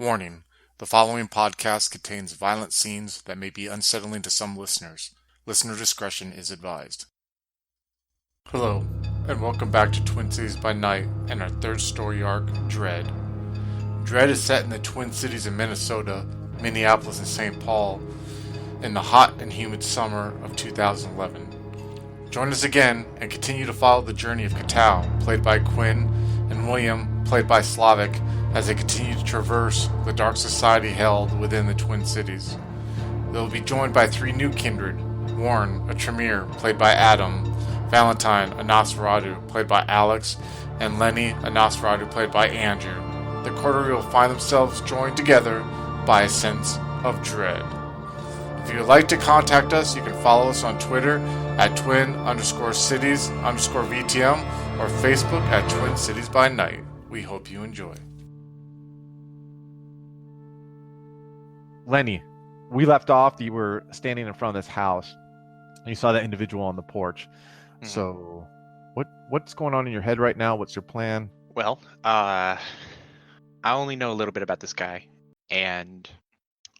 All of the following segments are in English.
Warning: the following podcast contains violent scenes that may be unsettling to some listeners. Listener discretion is advised. Hello, and welcome back to Twin Cities by Night and our third story arc, Dread. Dread is set in the Twin Cities of Minnesota, Minneapolis, and St. Paul in the hot and humid summer of 2011. Join us again and continue to follow the journey of Kaetao, played by Quinn, and William, played by Slavic, as they continue to traverse the dark society held within the Twin Cities. They will be joined by three new Kindred: Warren, a Tremere, played by Adam; Valentine, a Nosferatu, played by Alex; and Lenny, a Nosferatu, played by Andrew. The coterie will find themselves joined together by a sense of dread. If you would like to contact us, you can follow us on Twitter at twin_cities_VTM or Facebook at Twin Cities by Night. We hope you enjoy. Lenny, we left off. You were standing in front of this house. And you saw that individual on the porch. Mhm. So, what's going on in your head right now? What's your plan? Well, I only know a little bit about this guy, and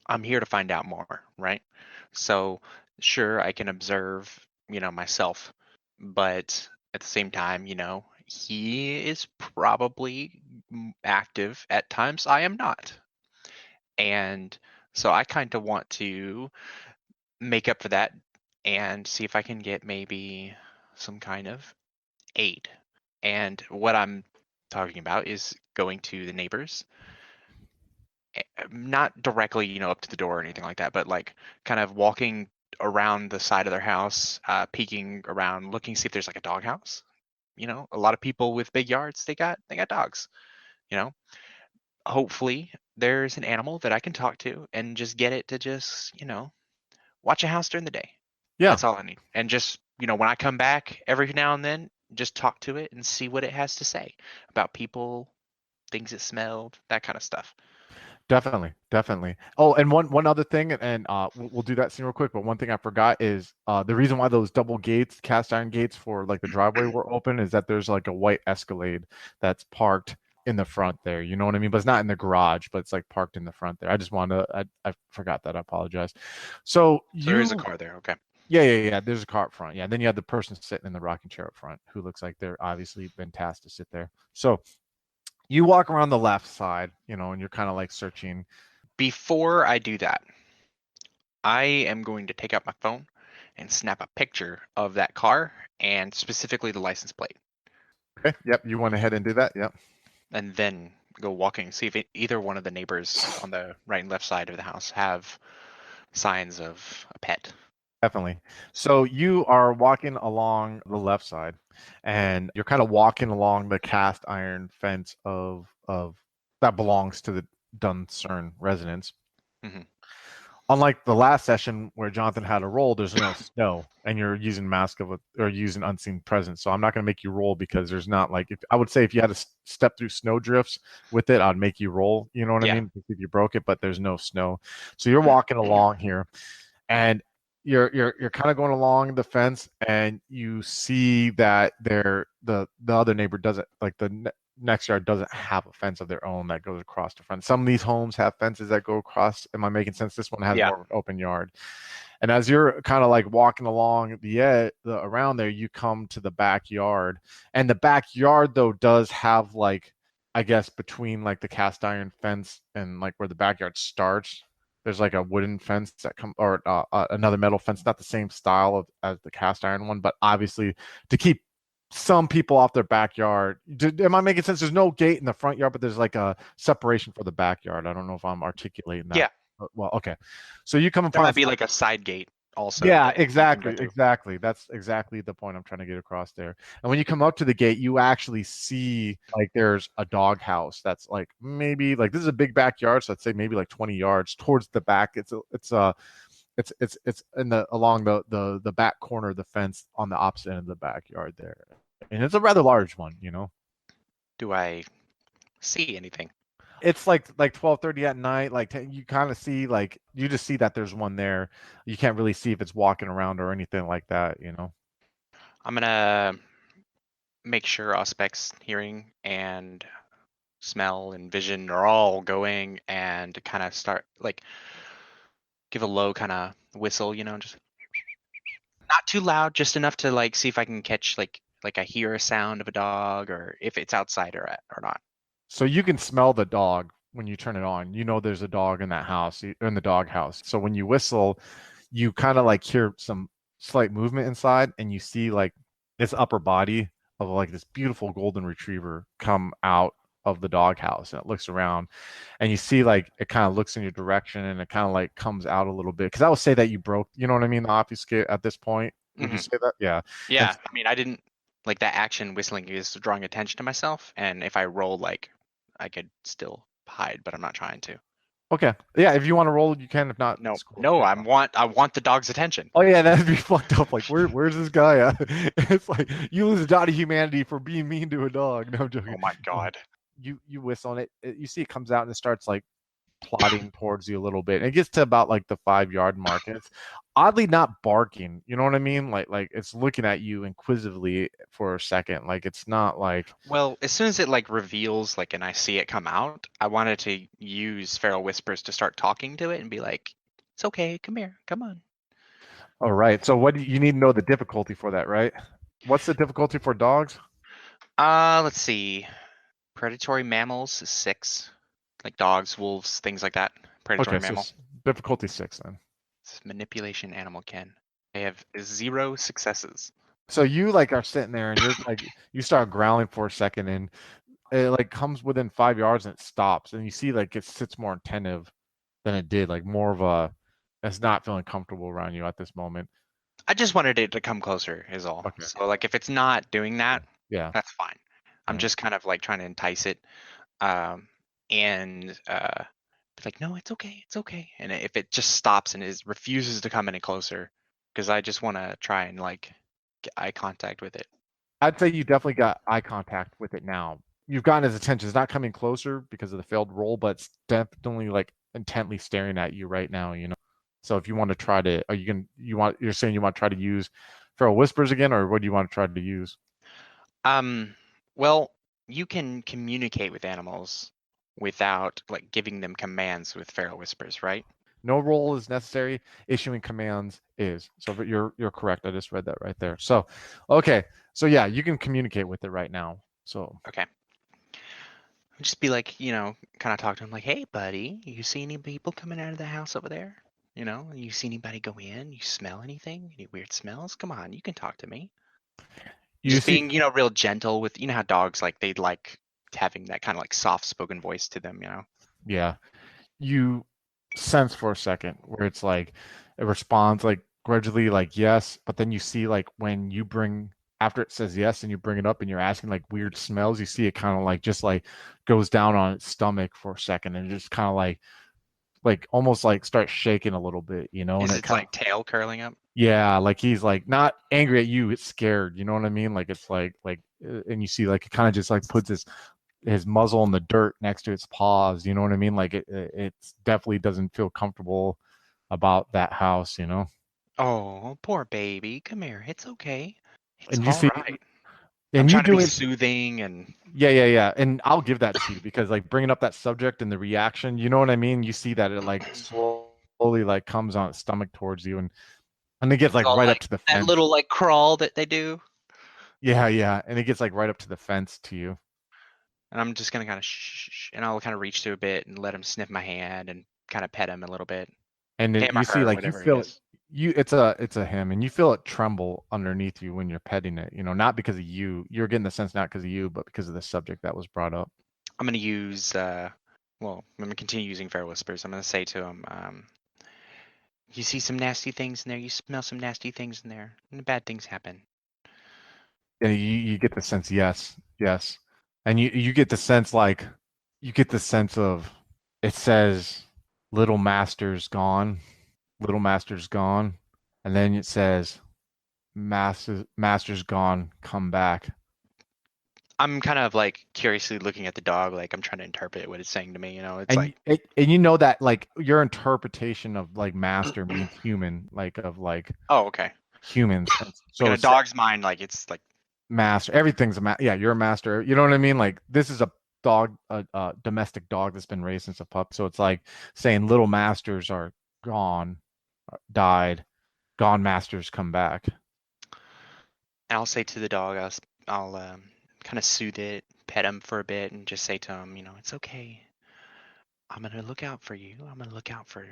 I'm here to find out more, right? So, sure, I can observe, myself, but at the same time, he is probably active at times. I am not. And so I kind of want to make up for that and see if I can get maybe some kind of aid. And what I'm talking about is going to the neighbors, not directly, up to the door or anything like that, but like kind of walking around the side of their house, peeking around, looking, see if there's like a dog house. A lot of people with big yards, they got dogs. You know, hopefully there's an animal that I can talk to and just get it to just, watch a house during the day. Yeah, That's all I need. And just, when I come back every now and then, just talk to it and see what it has to say about people, things it smelled, that kind of stuff. definitely. Oh, and one other thing, and we'll do that scene real quick. But one thing I forgot is the reason why those double gates, cast iron gates for like the driveway were open is that there's like a white Escalade that's parked in the front there. You know what I mean? But it's not in the garage, but it's like parked in the front there. I just wanted to, I forgot that. I apologize. So So there is a you car there. Okay. Yeah. There's a car up front. Yeah. And then you have the person sitting in the rocking chair up front who looks like they're obviously been tasked to sit there. So you walk around the left side, and you're kind of like searching. Before I do that, I am going to take out my phone and snap a picture of that car and specifically the license plate, Okay. Yep. You went ahead and do that. Yep. and then go walking, see if either one of the neighbors on the right and left side of the house have signs of a pet. Definitely. So you are walking along the left side, and you're kind of walking along the cast iron fence of that belongs to the Duncern residence. Mhm. Unlike the last session where Jonathan had a roll, there's no snow, and you're using or using unseen presence. So I'm not going to make you roll because there's not like I would say if you had to step through snow drifts with it, I'd make you roll. You know what I Yeah. mean? If you broke it, but there's no snow, so you're walking along here, and you're kind of going along the fence, and you see that the other neighbor doesn't like next yard doesn't have a fence of their own that goes across the front. Some of these homes have fences that go across. Am I making sense? This one has Yeah. more of an open yard. And as you're kind of like walking along around there, you come to the backyard. And the backyard though does have like, I guess between like the cast iron fence and like where the backyard starts, there's like a wooden fence or another metal fence, not the same style as the cast iron one, but obviously to keep some people off their backyard. Am I making sense? There's no gate in the front yard, but there's like a separation for the backyard. I don't know if I'm articulating that. Yeah. Well, okay. So you come There upon might be like a side gate also. yeah, that you can go through. exactly. That's exactly the point I'm trying to get across there. And when you come up to the gate, you actually see like there's a dog house that's like maybe like this is a big backyard, so I'd say maybe like 20 yards towards the back. It's in the along the back corner of the fence on the opposite end of the backyard there. And it's a rather large one. Do I see anything? It's like 12:30 at night. Like you kind of see like you just see that there's one there. You can't really see if it's walking around or anything like that. I'm gonna make sure Auspec's hearing and smell, and vision are all going, and kind of start like give a low kind of whistle, just not too loud, just enough to like see if I can catch like I hear a sound of a dog or if it's outside or not. So you can smell the dog when you turn it on. You know there's a dog in that house, in the dog house. So when you whistle, you kind of like hear some slight movement inside, and you see like this upper body of like this beautiful golden retriever come out of the dog house, and it looks around, and you see like it kind of looks in your direction, and it kind of like comes out a little bit. Because I would say that you broke, you know what I mean, the obfuscate at this point. Would you say that? Yeah. Yeah, And I mean, I didn't like that action whistling is drawing attention to myself, and if I roll like I could still hide, but I'm not trying to. okay, yeah. If you want to roll, you can. If not, No, score. no, I want the dog's attention. Oh yeah, that'd be fucked up. Like, where's this guy at? It's like you lose a dot of humanity for being mean to a dog. No, I'm joking. Oh my god. You whistle on it. You see it comes out and it starts like plodding towards you a little bit. And it gets to about like the 5 yard mark, and it's oddly not barking. You know what I mean? Like it's looking at you inquisitively for a second. Like it's not like. Well, as soon as it like reveals like and I see it come out, I wanted to use feral whispers to start talking to it and be like, "It's okay, come here, come on." All right. So what do you need to know the difficulty for that, right? What's the difficulty for dogs? Let's see. Predatory mammals is 6, like dogs, wolves, things like that. Predatory Okay, so mammal. difficulty 6 then. It's manipulation animal kin. I have 0 successes. So you like are sitting there and you're like you start growling for a second, and it like comes within 5 yards and it stops, and you see like it sits more attentive than it did, like more of a it's not feeling comfortable around you at this moment. I just wanted it to come closer is all. Okay. So like if it's not doing that, Yeah. that's fine. I'm Yeah. just kind of like trying to entice it. And be like, no, it's okay, it's okay. And if it just stops and refuses to come any closer, because I just want to try and like get eye contact with it. I'd say you definitely got eye contact with it now. You've gotten his attention. It's not coming closer because of the failed roll, but it's definitely like intently staring at you right now, you know. So if you want to try to, are you going you're saying you want to try to use feral whispers again, or what do you want to try to use? Well, you can communicate with animals without like giving them commands with feral whispers, right? No roll is necessary. Issuing commands is. So you're correct. I just read that right there. So, okay. So yeah, you can communicate with it right now. So Okay. Just be like, kind of talk to him like, hey, buddy, you see any people coming out of the house over there? You see anybody go in? You smell anything? Any weird smells? Come on, you can talk to me. you Just see, being, real gentle with, how dogs like they like having that kind of like soft spoken voice to them, yeah, you sense for a second where it's like it responds like gradually like yes, but then you see like when you bring after it says yes and you bring it up and you're asking like weird smells, you see it kind of like just like goes down on its stomach for a second and just kind of like almost like starts shaking a little bit, you know, Is and it like tail curling up? yeah, like he's like not angry at you, it's scared, you know what I mean? Like it's like and you see like it kind of just like puts his muzzle in the dirt next to its paws, you know what I mean? Like it definitely doesn't feel comfortable about that house, you know. Oh, poor baby. Come here. It's okay. It's And you all see right. I'm and you trying to do be it. soothing and Yeah, and I'll give that to you because like bringing up that subject and the reaction, you know what I mean? You see that it like slowly like comes on its stomach towards you, and it gets it's like all right up like to the that fence. little like crawl that they do. Yeah, and it gets like right up to the fence to you. And I'm just gonna kind of shh, and I'll kind of reach to a bit and let him sniff my hand and kind of pet him a little bit. And then Him you or see her, like you whatever it feel it, is. it's a him, and you feel it tremble underneath you when you're petting it, you know, not because of you, you're getting the sense not because of you but because of the subject that was brought up. I'm gonna use I'm gonna continue using fair whispers. I'm gonna say to him, you see some nasty things in there, you smell some nasty things in there, and bad things happen. And you get the sense yes, and you get the sense like you get the sense of it says little master's gone, little master's gone, and then it says master's gone, come back. I'm kind of like curiously looking at the dog, like I'm trying to interpret what it's saying to me. It's And like, and you know that like your interpretation of like master means human, like of like oh, okay. humans. And Like in so a it's dog's mind, like it's like, master, everything's a yeah, you're a master. You know what I mean? Like this is a dog, domestic dog that's been raised since a pup. So it's like saying little masters are gone, died, gone masters come back. And I'll say to the dog, I'll kind of soothe it, pet him for a bit, and just say to him, it's okay. I'm gonna look out for you. I'm gonna look out for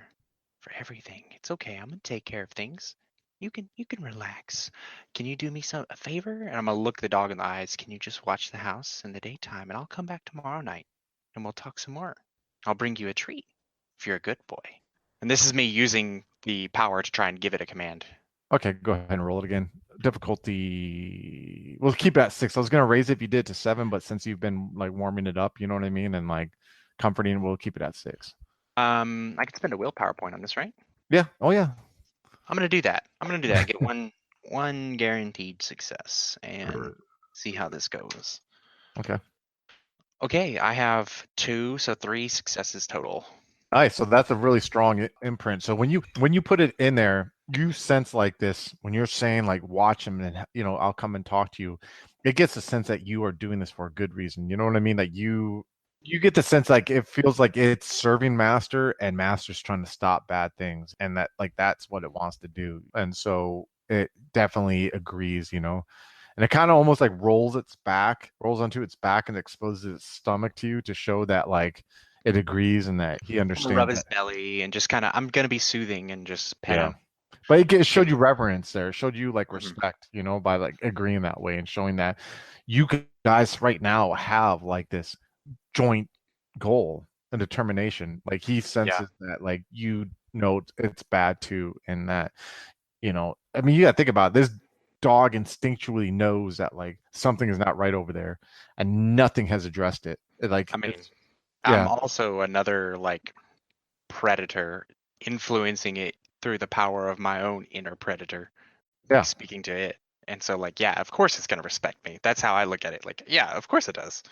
everything. It's okay. I'm gonna take care of things. You can relax. Can you do me a favor? And I'm gonna look the dog in the eyes. Can you just watch the house in the daytime, and I'll come back tomorrow night, and we'll talk some more. I'll bring you a treat if you're a good boy. And this is me using the power to try and give it a command. Okay, go ahead and roll it again. Difficulty, we'll keep it at 6. I was gonna raise it if you did to 7, but since you've been like warming it up, you know what I mean, and like comforting, we'll keep it at 6. I can spend a willpower point on this, right? Yeah. Oh yeah. I'm gonna do that. Get one guaranteed success and see how this goes. Okay. Okay, I have 2, so 3 successes total. Nice. So that's a really strong imprint. So when you put it in there, you sense like this when you're saying like watch him and I'll come and talk to you. It gets a sense that you are doing this for a good reason. You know what I mean? Like you get the sense like it feels like it's serving master and master's trying to stop bad things, and that like that's what it wants to do. And so it definitely agrees, and it kind of almost like rolls onto its back and exposes its stomach to you to show that like it agrees and that he understands. Rub his belly and just kind of, I'm gonna be soothing and just pet him. But it showed you reverence there. It showed you like respect, by like agreeing that way and showing that you guys right now have like this joint goal and determination. Like he senses that like it's bad too, and that I mean you gotta think about it. This dog instinctually knows that like something is not right over there, and nothing has addressed it. Like I mean, I'm also another like predator influencing it through the power of my own inner predator. Speaking to it. And so like, yeah, of course it's gonna respect me. That's how I look at it. Like, yeah, of course it does.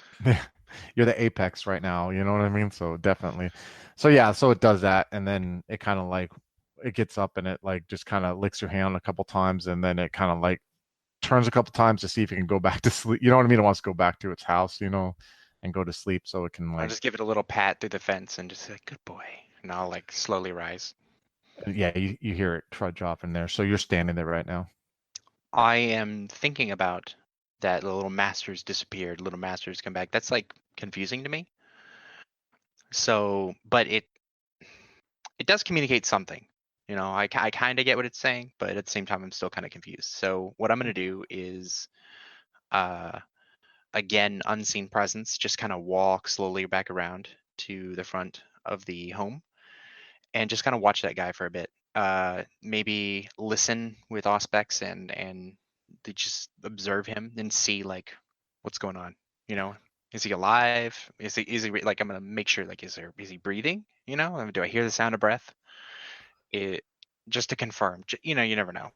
You're the apex right now, you know what I mean? So definitely. So yeah, so it does that, and then it kind of like it gets up and it like just kind of licks your hand a couple times, and then it kind of like turns a couple times to see if it can go back to sleep. You know what I mean? It wants to go back to its house, and go to sleep so it can like. I'll just give it a little pat through the fence and just say, good boy. And I'll like slowly rise. Yeah, you hear it trudge off in there. So you're standing there right now. I am thinking about that the little masters disappeared, little masters come back. That's like confusing to me. So, but it does communicate something. I kind of get what it's saying, but at the same time, I'm still kind of confused. So what I'm going to do is, again, unseen presence, just kind of walk slowly back around to the front of the home and just kind of watch that guy for a bit. Maybe listen with auspex and just observe him and see like what's going on. Is he alive? Is he like, I'm gonna make sure like is he breathing? Do I hear the sound of breath? It just to confirm. You never know.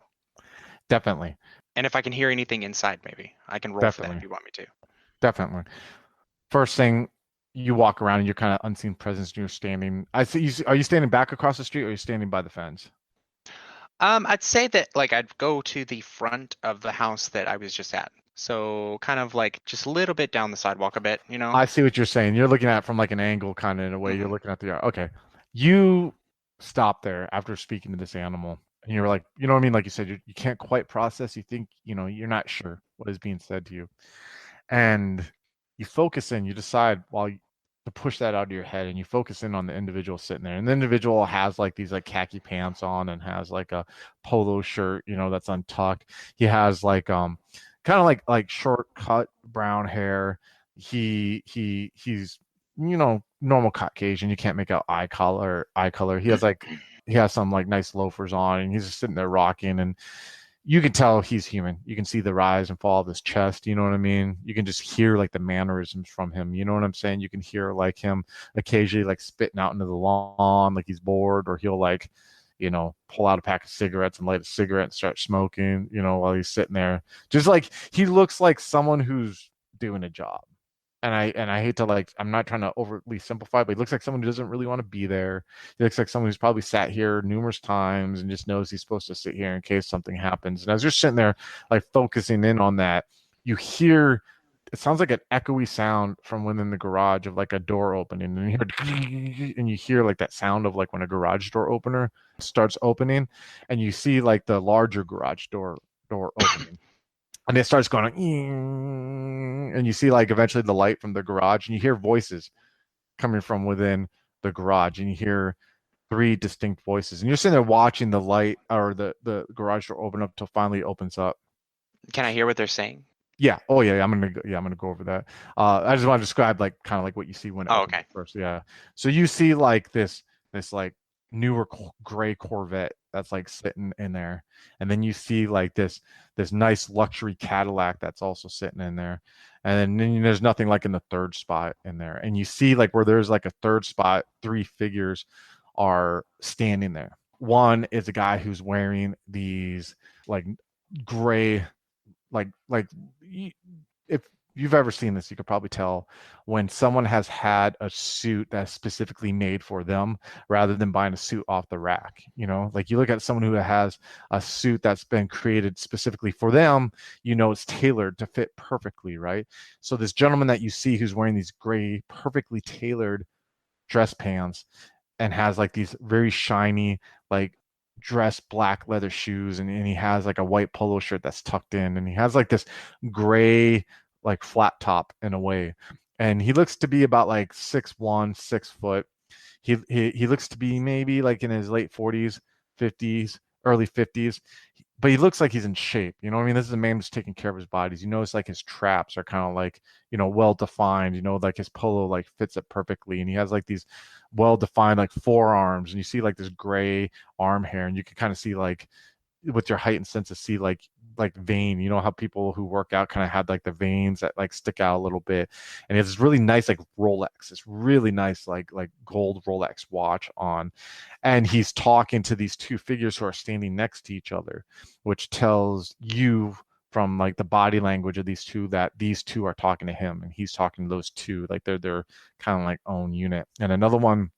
Definitely. And if I can hear anything inside, maybe I can roll for that if you want me to. Definitely. First thing, you walk around and you're kind of unseen presence and you're standing. I see you. Are you standing back across the street or are you standing by the fence? I'd say that like I'd go to the front of the house that I was just at. So kind of like just a little bit down the sidewalk a bit, I see what you're saying. You're looking at it from like an angle kind of in a way. You're looking at the yard. Okay. You stop there after speaking to this animal. And you're like, you know what I mean? Like you said, you can't quite process. You think, you're not sure what is being said to you. And you focus in, you decide to push that out of your head, and you focus in on the individual sitting there. And the individual has like these like khaki pants on and has like a polo shirt, that's untucked. He has like kind of like short cut brown hair. He's normal Caucasian. You can't make out eye color. He has some like nice loafers on, and he's just sitting there rocking, and you can tell he's human. You can see the rise and fall of his chest. You know what I mean? You can just hear like the mannerisms from him. You know what I'm saying? You can hear like him occasionally like spitting out into the lawn, like he's bored, or he'll like, pull out a pack of cigarettes and light a cigarette and start smoking, while he's sitting there. Just like he looks like someone who's doing a job. And I hate to like, I'm not trying to overly simplify, but he looks like someone who doesn't really want to be there. He looks like someone who's probably sat here numerous times and just knows he's supposed to sit here in case something happens. And as you're sitting there, like focusing in on that, you hear it sounds like an echoey sound from within the garage of like a door opening, and you hear like that sound of like when a garage door opener starts opening, and you see like the larger garage door opening, and it starts going, and you see like eventually the light from the garage, and you hear voices coming from within the garage, and you hear three distinct voices, and you're sitting there watching the light or the garage door open up till finally it opens up. Can I hear what they're saying? Yeah. Oh yeah. I'm gonna go over that. I just want to describe like kind of like what you see when it Oh, opens okay. first. Yeah. So you see like this like newer gray Corvette that's like sitting in there, and then you see like this nice luxury Cadillac that's also sitting in there, and then there's nothing like in the third spot in there, and you see like where there's like a third spot, three figures are standing there. One is a guy who's wearing these like gray like if you've ever seen this, you could probably tell when someone has had a suit that's specifically made for them rather than buying a suit off the rack. You know, like you look at someone who has a suit that's been created specifically for them, you know, it's tailored to fit perfectly, right? So this gentleman that you see who's wearing these gray, perfectly tailored dress pants and has like these very shiny, like dress black leather shoes, and he has like a white polo shirt that's tucked in, and he has like this gray like flat top in a way, and he looks to be about like 6'1", 6 foot. He looks to be maybe like in his late 40s, 50s, early 50s, but he looks like he's in shape. You know what I mean? This is a man who's taking care of his body. You notice like his traps are kind of like, you know, well defined. You know, like his polo like fits it perfectly, and he has like these well defined like forearms, and you see like this gray arm hair, and you can kind of see like with your heightened sense of see like vein, you know how people who work out kind of had like the veins that like stick out a little bit, and it's this really nice like Rolex, it's really nice like gold Rolex watch on, and he's talking to these two figures who are standing next to each other, which tells you from like the body language of these two that these two are talking to him, and he's talking to those two, like they're kind of like own unit. And another one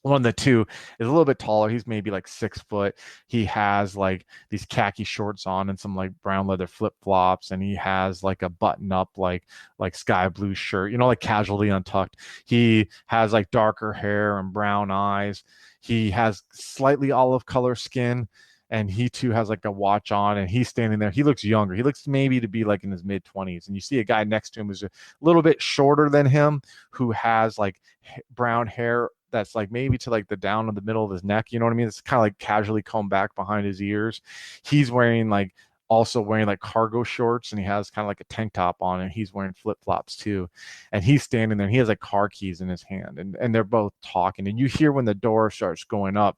of the two is a little bit taller. He's maybe like 6 foot. He has like these khaki shorts on and some like brown leather flip flops, and he has like a button up like sky blue shirt, you know, like casually untucked. He has like darker hair and brown eyes. He has slightly olive color skin, and he too has like a watch on, and he's standing there. He looks younger. He looks maybe to be like in his mid-20s, and you see a guy next to him who's a little bit shorter than him, who has like brown hair that's like maybe to like the down of the middle of his neck, you know what I mean? It's kind of like casually combed back behind his ears. He's wearing like also wearing like cargo shorts, and he has kind of like a tank top on, and he's wearing flip-flops too. And he's standing there, and he has like car keys in his hand, and they're both talking. And you hear when the door starts going up,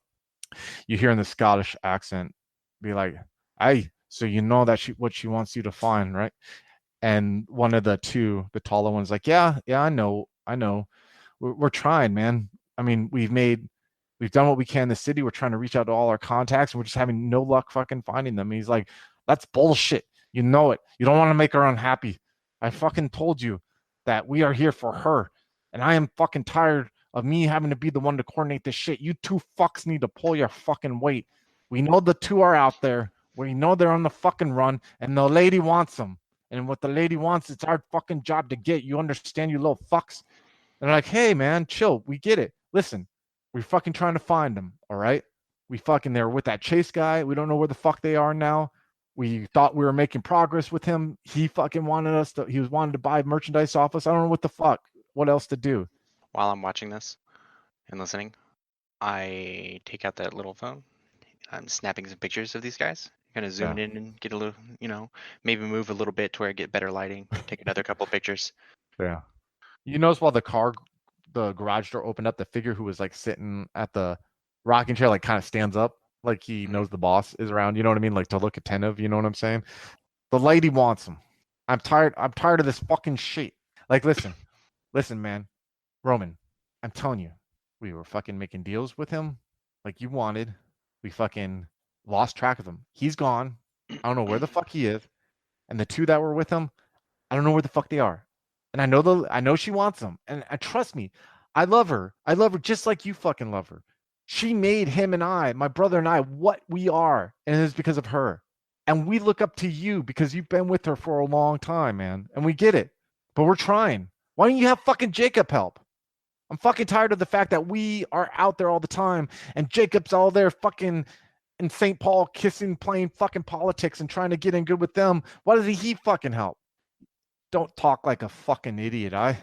you hear in the Scottish accent be like, "Hey, so you know that what she wants you to find, right?" And one of the two, the taller one's like, "Yeah, I know. We're trying, man. I mean, we've done what we can in the city. We're trying to reach out to all our contacts, and we're just having no luck fucking finding them." And he's like, "That's bullshit. You know it. You don't want to make her unhappy. I fucking told you that we are here for her, and I am fucking tired of me having to be the one to coordinate this shit. You two fucks need to pull your fucking weight. We know the two are out there. We know they're on the fucking run, and the lady wants them. And what the lady wants, it's our fucking job to get. You understand, you little fucks?" And they're like, "Hey, man, chill. We get it. Listen, we're fucking trying to find them, all right? They're with that Chase guy. We don't know where the fuck they are now. We thought we were making progress with him. He fucking wanted to buy merchandise off us. I don't know what the fuck. What else to do?" While I'm watching this and listening, I take out that little phone. I'm snapping some pictures of these guys. Kind of zoom in and get a little, maybe move a little bit to where I get better lighting. Take another couple of pictures. Yeah. You notice while the garage door opened up, the figure who was like sitting at the rocking chair, like kind of stands up, like he knows the boss is around. You know what I mean? Like to look attentive. You know what I'm saying? The lady wants him. I'm tired of this fucking shit. Like, listen, man, Roman, I'm telling you, we were fucking making deals with him like you wanted. We fucking lost track of him. He's gone. I don't know where the fuck he is. And the two that were with him, I don't know where the fuck they are. And I know she wants them. And trust me, I love her. I love her just like you fucking love her. She made him and I, my brother and I, what we are. And it is because of her. And we look up to you because you've been with her for a long time, man. And we get it. But we're trying. Why don't you have fucking Jacob help? I'm fucking tired of the fact that we are out there all the time and Jacob's all there fucking in St. Paul kissing, playing fucking politics and trying to get in good with them. Why doesn't he fucking help? Don't talk like a fucking idiot, Are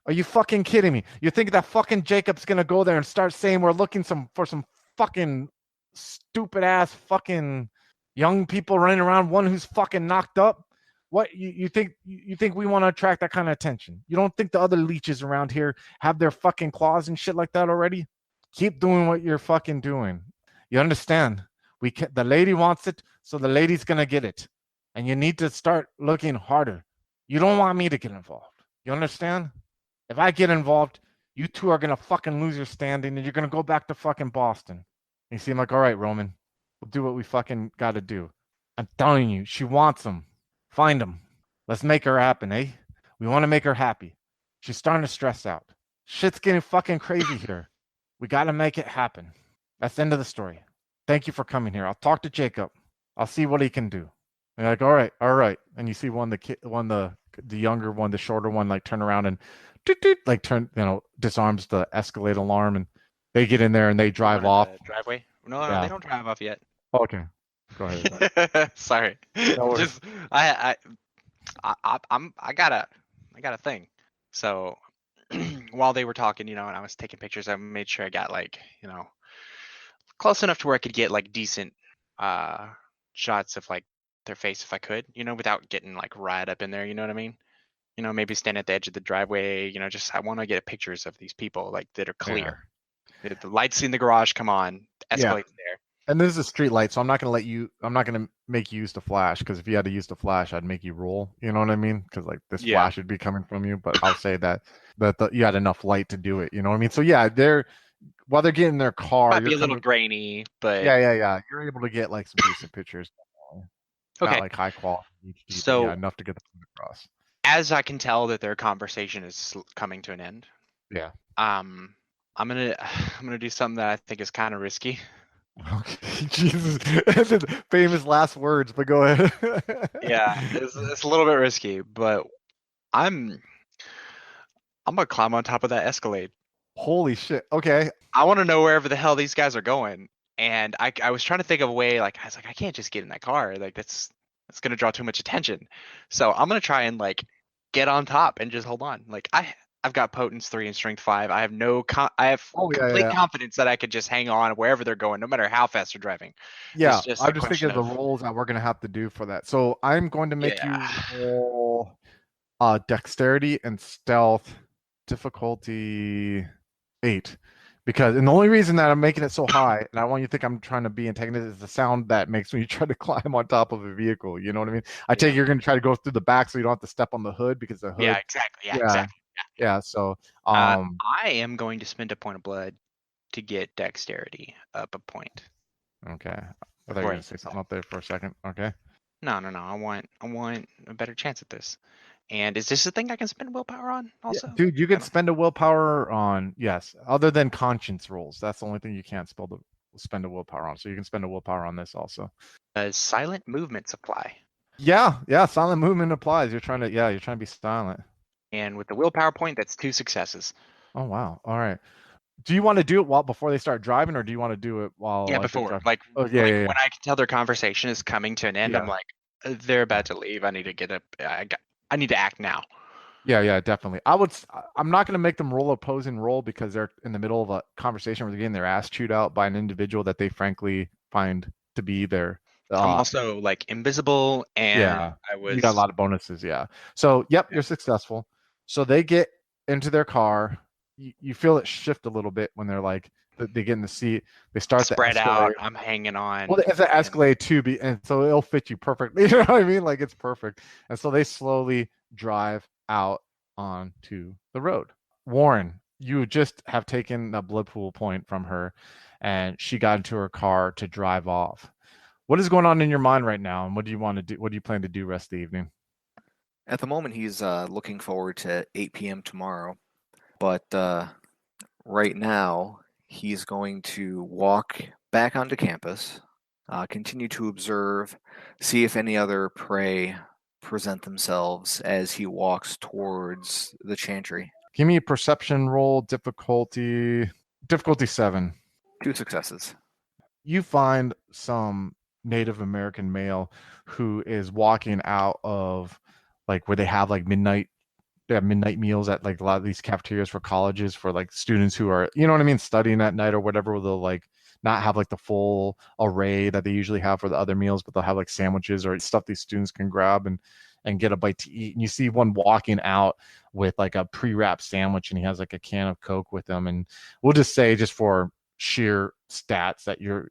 you fucking kidding me? You think that fucking Jacob's gonna go there and start saying we're looking for some fucking stupid ass fucking young people running around, one who's fucking knocked up? What you think we want to attract that kind of attention? You don't think the other leeches around here have their fucking claws and shit like that already? Keep doing what you're fucking doing. You understand? The lady wants it, so the lady's gonna get it. And you need to start looking harder. You don't want me to get involved. You understand? If I get involved, you two are gonna fucking lose your standing and you're gonna go back to fucking Boston. And you seem like, all right, Roman, we'll do what we fucking gotta do. I'm telling you, she wants him. Find him. Let's make her happen, eh? We want to make her happy. She's starting to stress out. Shit's getting fucking crazy here. We gotta make it happen. That's the end of the story. Thank you for coming here. I'll talk to Jacob. I'll see what he can do. And you're like, all right. And you see the younger one, the shorter one, like turn around and like disarms the Escalade alarm, and they get in there and they drive off. Driveway? No, they don't drive off yet. Okay, go ahead. Sorry. No Just I got a thing. So while they were talking, and I was taking pictures, I made sure I got close enough to where I could get like decent shots of like their face if I could, without getting like right up in there, you know what I mean? Maybe stand at the edge of the driveway, just I want to get pictures of these people like that are clear. Yeah. The lights in the garage come on, Escalade's there. And this is a street light, so I'm not gonna make you use the flash, because if you had to use the flash, I'd make you roll. You know what I mean? Because like this flash would be coming from you, but I'll say that you had enough light to do it. You know what I mean? So yeah, while they're getting in their car, might be a little grainy, but yeah, you're able to get like some decent pictures. Okay. Not like high quality, so enough to get the point across. As I can tell that their conversation is coming to an end. Yeah. I'm gonna do something that I think is kind of risky. Okay, Jesus, famous last words, but go ahead. Yeah, it's a little bit risky, but I'm gonna climb on top of that Escalade. Holy shit! Okay. I want to know wherever the hell these guys are going, and I was trying to think of a way. Like I was like, I can't just get in that car. Like that's gonna draw too much attention. So I'm gonna try and like get on top and just hold on. Like I've got potence 3 and strength 5. I have complete confidence that I could just hang on wherever they're going, no matter how fast they're driving. Yeah, I'm just thinking of the rolls that we're gonna have to do for that. So I'm going to make you roll dexterity and stealth difficulty 8. And the only reason that I'm making it so high, and I want you to think I'm trying to be antagonist, is the sound that makes when you try to climb on top of a vehicle. You know what I mean? I take you're going to try to go through the back so you don't have to step on the hood, because the hood. Yeah, exactly. Exactly. Yeah. So I am going to spend a point of blood to get dexterity up a point. Okay. I thought you were going to say something up there for a second. Okay. No. I want a better chance at this. And is this a thing I can spend willpower on also? Yeah, dude, you can spend a willpower on, yes, other than conscience rolls. That's the only thing you can't spend a willpower on. So you can spend a willpower on this also. Does silent movements apply? Yeah, silent movement applies. You're trying to be silent. And with the willpower point, that's 2 successes. Oh wow. All right. Do you want to do it before they start driving, or do you want to do it while? Yeah, before. Like, when I can tell their conversation is coming to an end, I'm like, they're about to leave. I need to get up. I need to act now. Yeah, definitely. I'm not going to make them roll opposing roll, because they're in the middle of a conversation where they're getting their ass chewed out by an individual that they frankly find to be their. I'm also like invisible, and you got a lot of bonuses. Yeah. So you're successful. So they get into their car. You feel it shift a little bit when they're like, they get in the seat. They start spread out. I'm hanging on. Well, it's an Escalade too, and so it'll fit you perfectly. You know what I mean? Like, it's perfect. And so they slowly drive out onto the road. Warren, you just have taken a blood pool point from her, and she got into her car to drive off. What is going on in your mind right now, and what do you want to do? What do you plan to do rest of the evening? At the moment, he's looking forward to 8 p.m. tomorrow, but right now he's going to walk back onto campus, continue to observe, see if any other prey present themselves as he walks towards the chantry. Give me a perception roll, difficulty 7. 2 successes. You find some Native American male who is walking out of like where they have like midnight meals at like a lot of these cafeterias for colleges for like students who are, you know what I mean, studying at night or whatever, where they'll like not have like the full array that they usually have for the other meals, but they'll have like sandwiches or stuff these students can grab and get a bite to eat. And you see one walking out with like a pre-wrapped sandwich, and he has like a can of Coke with him. And we'll just say, just for sheer stats, that you're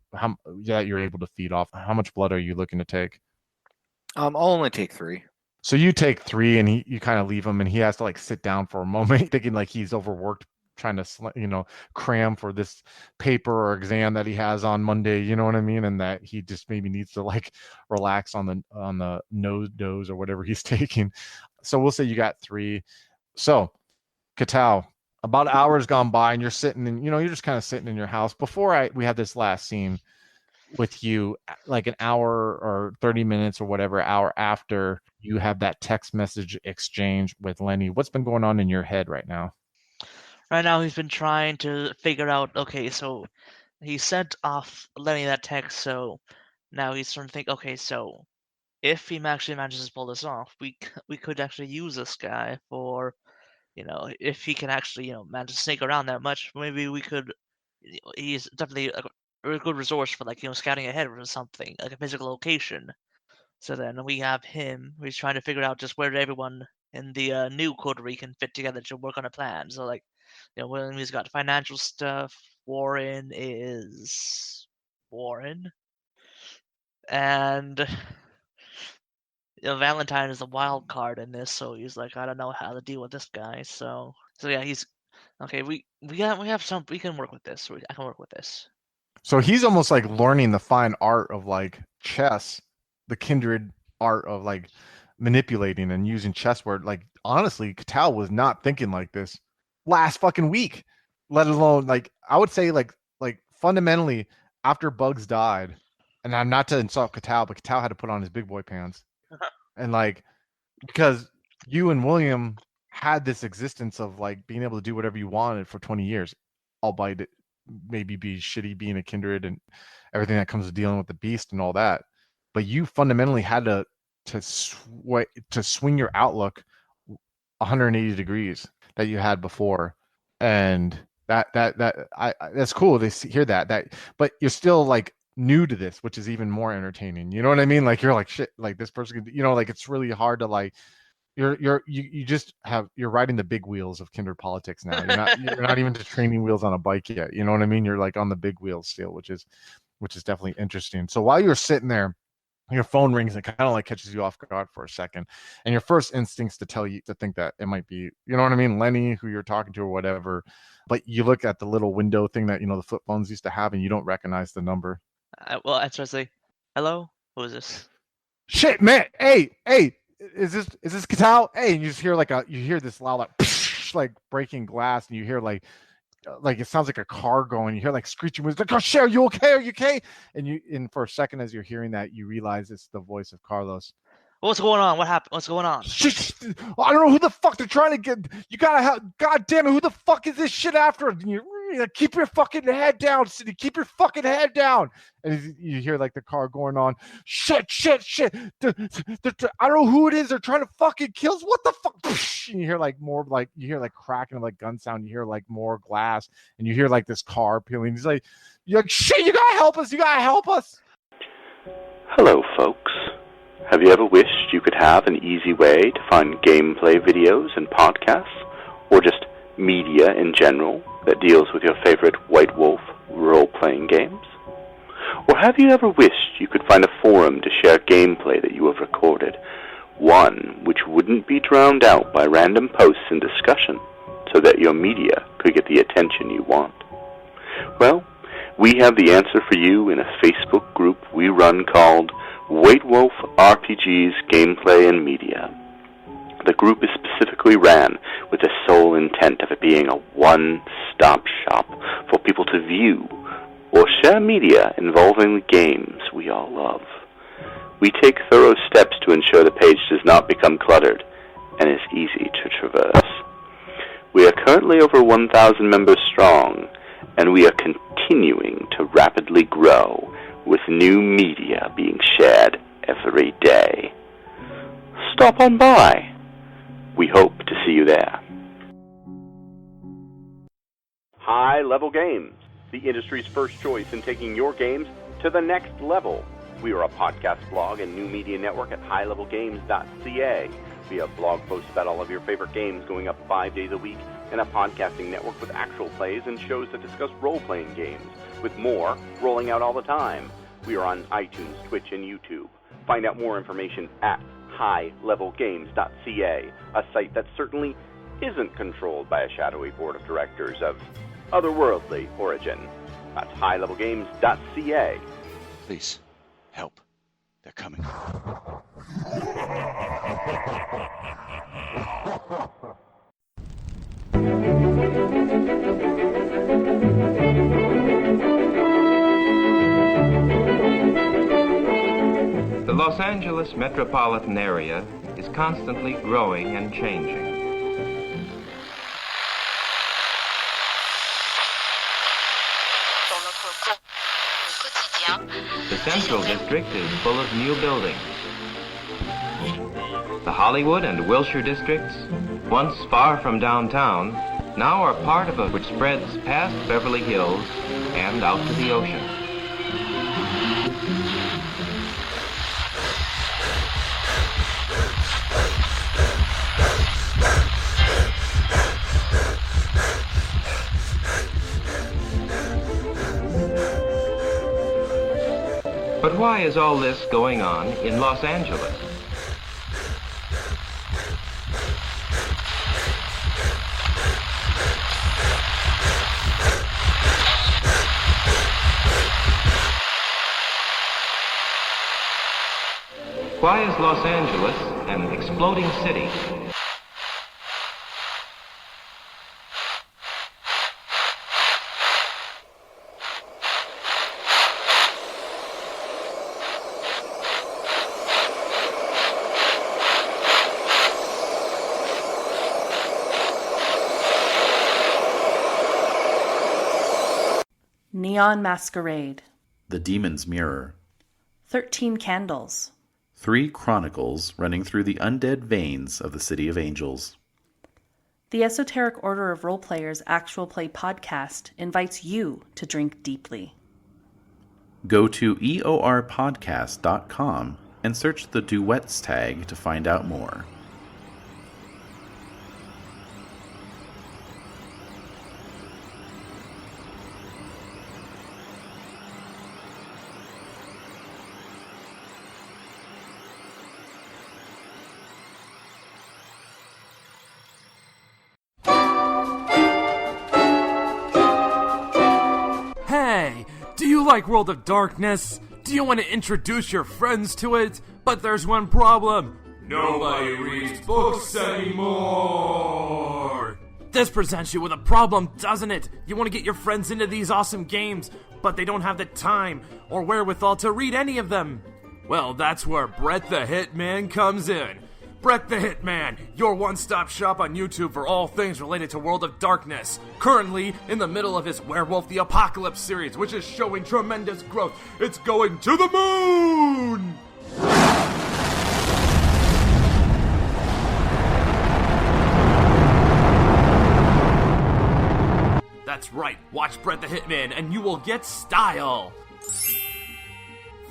able to feed off. How much blood are you looking to take? I'll only take 3. So you take 3, and you kind of leave him, and he has to like sit down for a moment, thinking like he's overworked, trying to cram for this paper or exam that he has on Monday. You know what I mean? And that he just maybe needs to like relax on the nose dose or whatever he's taking. So we'll say you got 3. So Kaetao, about an hour's gone by, and you're sitting in, you're just kind of sitting in your house. Before we had this last scene with you, like an hour or 30 minutes or whatever hour after you have that text message exchange with Lenny, what's been going on in your head right now? Right now, he's been trying to figure out, okay, so he sent off Lenny that text, so now he's trying to think, okay, so if he actually manages to pull this off, we could actually use this guy for, if he can actually, manage to sneak around that much, maybe we could, he's definitely a good resource for, like, scouting ahead or something, like a physical location. So then we have him, who's trying to figure out just where everyone in the new coterie can fit together to work on a plan. So, like, William's got financial stuff. Warren is Warren, and Valentine is the wild card in this. So he's like, I don't know how to deal with this guy. So yeah, he's okay. We have some. We can work with this. I can work with this. So he's almost like learning the fine art of like chess, the Kindred art of like manipulating and using chess. Where like honestly, Kaetao was not thinking like this last fucking week, let alone like I would say like fundamentally after Bugs died, and I'm not to insult Kaetao, but Kaetao had to put on his big boy pants, and like because you and William had this existence of like being able to do whatever you wanted for 20 years, albeit it maybe be shitty being a kindred and everything that comes with dealing with the beast and all that, but you fundamentally had to swing your outlook 180 degrees that you had before, and that's cool to hear that, but you're still like new to this, which is even more entertaining. You know what I mean? Like you're like shit, like this person could, like it's really hard to like you're riding the big wheels of Kindred politics now. You're not even just training wheels on a bike yet. You know what I mean? You're like on the big wheels still, which is definitely interesting. So while you're sitting there, your phone rings and kind of like catches you off guard for a second, and your first instinct's to think that it might be, you know what I mean, Lenny, who you're talking to or whatever. But you look at the little window thing that the flip phones used to have, and you don't recognize the number. Well, I try to say, hello, who is this? Shit, man, hey, is this Kaetao? Hey, and you just hear you hear this loud like psh, like breaking glass, and you hear like it sounds like a car going. You hear like screeching wheels. Like, oh shit, are you okay? Are you okay? And for a second, as you're hearing that, you realize it's the voice of Carlos. What's going on? What happened? What's going on? Shit, I don't know who the fuck they're trying to get. You gotta have. God damn it, who the fuck is this shit after? Keep your fucking head down, City. Keep your fucking head down. And you hear like the car going on. Shit. I don't know who it is. They're trying to fucking kill us. What the fuck? And you hear like more like cracking of like gun sound. You hear like more glass, and you hear like this car peeling. He's like, you're like, shit, you gotta help us. You gotta help us. Hello, folks. Have you ever wished you could have an easy way to find gameplay videos and podcasts, or just media in general that deals with your favorite White Wolf role-playing games? Or have you ever wished you could find a forum to share gameplay that you have recorded, one which wouldn't be drowned out by random posts and discussion, so that your media could get the attention you want? Well, we have the answer for you in a Facebook group we run called White Wolf RPGs Gameplay and Media. The group is specifically ran with the sole intent of it being a one-stop shop for people to view or share media involving the games we all love. We take thorough steps to ensure the page does not become cluttered and is easy to traverse. We are currently over 1,000 members strong, and we are continuing to rapidly grow, with new media being shared every day. Stop on by. We hope to see you there. High Level Games, the industry's first choice in taking your games to the next level. We are a podcast blog and new media network at highlevelgames.ca. We have blog posts about all of your favorite games going up 5 days a week, and a podcasting network with actual plays and shows that discuss role-playing games, with more rolling out all the time. We are on iTunes, Twitch, and YouTube. Find out more information at highlevelgames.ca, a site that certainly isn't controlled by a shadowy board of directors of otherworldly origin. That's highlevelgames.ca. Please, help. They're coming. The Los Angeles metropolitan area is constantly growing and changing. The Central District is full of new buildings. The Hollywood and Wilshire districts, once far from downtown, now are part of a which spreads past Beverly Hills and out to the ocean. But why is all this going on in Los Angeles? Why is Los Angeles an exploding city? Neon Masquerade. The Demon's Mirror. 13 Candles. 3 chronicles running through the undead veins of the City of Angels. The Esoteric Order of Roleplayers Actual Play Podcast invites you to drink deeply. Go to eorpodcast.com and search the Duets tag to find out more. Hey, do you like World of Darkness? Do you want to introduce your friends to it? But there's one problem. Nobody reads books anymore. This presents you with a problem, doesn't it? You want to get your friends into these awesome games, but they don't have the time or wherewithal to read any of them. Well, that's where Brett the Hitman comes in. Brett the Hitman, your one-stop shop on YouTube for all things related to World of Darkness. Currently in the middle of his Werewolf the Apocalypse series, which is showing tremendous growth. It's going to the moon! That's right, watch Brett the Hitman and you will get style,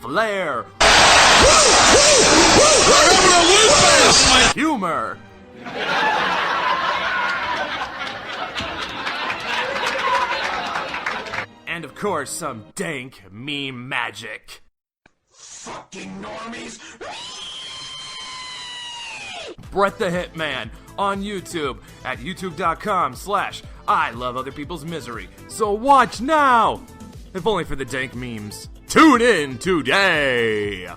flair, humor, and of course some dank meme magic. Fucking normies! Brett the Hitman on YouTube at youtube.com/I love other people's misery. So watch now! If only for the dank memes. Tune in today!